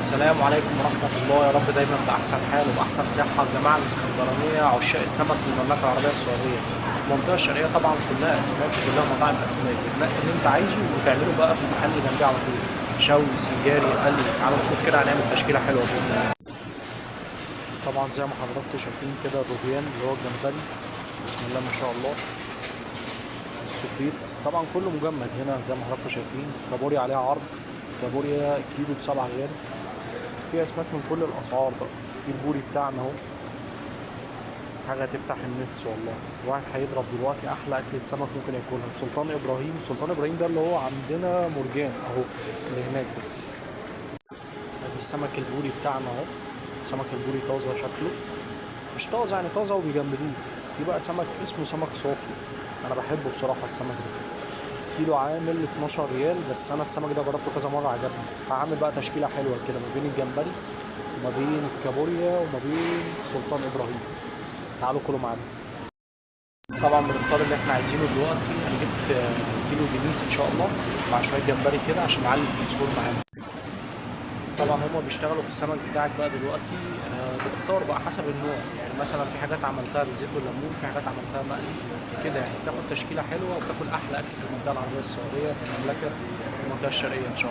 السلام عليكم ورحمة الله، يا رب دايما بأحسن حال وبأحسن صحة. الجماعة الإسكندرانية عشاق السمك في المملكة العربية السعودية. المنطقة الشرقية طبعا كلها أسماك وكلها مطاعم أسماك، بتنقي اللي أنت عايزه وتعمله بقى في المحل اللي جنبيه على طول. شوي، سنجاري، قلي. تعالوا نشوف كده هنعمل تشكيلة حلوة بإذن الله. طبعا زي ما حضراتكم شايفين كده الروبيان اللي هو الجمبري، بسم الله ما شاء الله. السبيط طبعا كله مجمد هنا زي ما حضراتكم شايفين. كابوريا عليها عرض، كابوريا كيلو ب7 ريال. في اسماك من كل الاسعار بقى. في البوري بتاعنا اهو، حاجه تفتح النفس والله. الواحد هيضرب دلوقتي احلى اكله سمك ممكن ياكلها. سلطان ابراهيم ده اللي هو عندنا مرجان اهو، اللي هناك ده. ادي السمك البوري بتاعنا اهو. سمك البوري طازه شكله، مش طازه يعني، طازه وبيجمدوه. في بقى سمك اسمه سمك صافي، انا بحبه بصراحه السمك ده. كيلو عامل 12 ريال، بس انا السمك ده جربته كذا مره عجبني. هعمل بقى تشكيله حلوه كده ما بين الجمبري وما بين الكابوريا وما بين سلطان ابراهيم. تعالوا كلوا معانا. طبعا بنختار اللي احنا عايزينه دلوقتي. انا جبت كيلو دنيس ان شاء الله مع شويه جمبري كده عشان نعلي الفوسفور معانا. طبعا هما بيشتغلوا في السمك بتاعك بقى دلوقتي. بتختار بقى حسب النوع، يعني مثلا في حاجات عملتها بالزيت والليمون، في حاجات عملتها مقلي كده، يعني بتاخد تشكيله حلوه وبتاكل احلى اكل في المنطقه العربيه السعوديه، في المملكه، في المنطقه الشرقيه ان شاء الله.